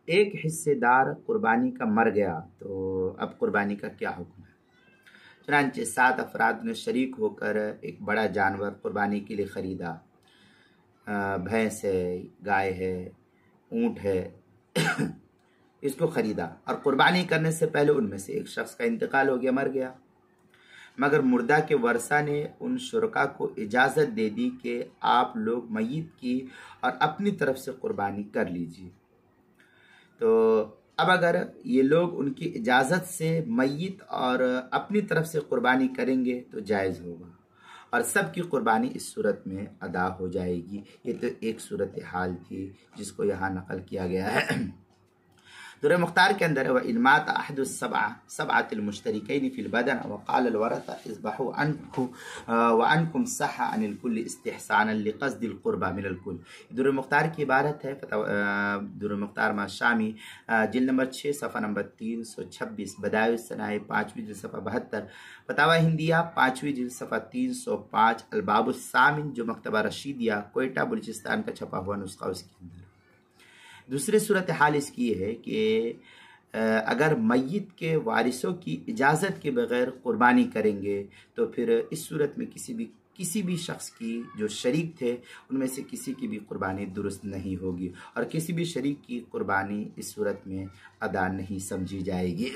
एक हिस्सेदार कुर्बानी का मर गया तो अब कुर्बानी का क्या हुक्म है। चुनांचे 7 अफराद ने शरीक होकर एक बड़ा जानवर कुर्बानी के लिए ख़रीदा। भैंस है, गाय है, ऊँट है इसको ख़रीदा और कुर्बानी करने से पहले उनमें से एक शख्स का इंतकाल हो गया, मर गया। मगर मुर्दा के वर्सा ने उन शुरका को इजाज़त दे दी कि आप लोग मय्यत की और अपनी तरफ से कुर्बानी कर लीजिए। तो अब अगर ये लोग उनकी इजाज़त से मय्यत और अपनी तरफ से कुर्बानी करेंगे तो जायज़ होगा और सबकी कुर्बानी इस सूरत में अदा हो जाएगी। ये तो एक सूरत हाल थी जिसको यहाँ नकल किया गया है। दुर मुख्तार के अंदर व इनमात अहदुस्सबातिल मुश्तरिकैन फिल बदन व क़ाल अल वरसा इज़बहू अनहु व अनकुम सहा अनिल कुल्ल इस्तिहसानन लिक़स्दिल क़ुरबा मिनल कुल। दुर मुख्तार की इबारत है। दुर मुख्तार माशामी जिल्द नंबर 6 सफ़ा नंबर 326, बदाइउस सनाए 5वीं जिल्द सफ़ा 72, फतावा हिंदिया 5वीं जिल्द सफ़ा 305, अलबाबुस सामिन जो मकतबा रशीदिया कोयटा बलूचिस्तान का छपा हुआ नुस्खा उसके अंदर। दूसरी सूरत हाल इसकी है कि अगर मय्यत के वारिसों की इजाज़त के बग़ैर कुर्बानी करेंगे तो फिर इस सूरत में किसी भी शख्स की जो शरीक थे उनमें से किसी की भी कुर्बानी दुरुस्त नहीं होगी और किसी भी शरीक की कुर्बानी इस सूरत में अदा नहीं समझी जाएगी।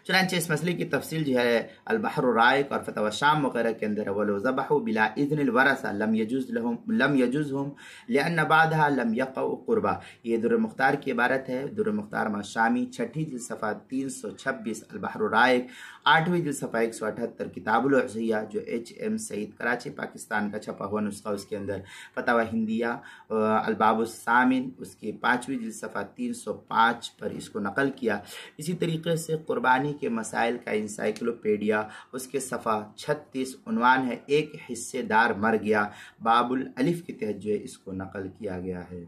चुनांचे इस मसले की तफसील जो है अल-बहर राइक और फतवा शाम वगैरह के अंदर वलो ज़बहू बिला इज़्निल वरसा लम यजुज़हुम लिअन्न बादहा लम यक़उ क़ुरबा। ये दुर मुख्तार की इबारत है। दुर मुख्तार माशामी 6ठी जिल्द सफ़ा 326, अल-बहर राइक 8वीं जिल्द सफ़ा 178, किताबुल उज़हिया जो HM सईद कराची पाकिस्तान का छपा हुआ नुस्खा उसके अंदर, फतवा हिंदिया अलबाबुस सामिन उसकी 5वीं जिल्द सफ़ा 305 पर इसको नकल किया। इसी तरीके से कुर्बानी के मसाइल का इंसाइक्लोपीडिया उसके सफ़ा 36 उन्वान है एक हिस्सेदार मर गया, बाबुल अलिफ के तहत जो है इसको नकल किया गया है।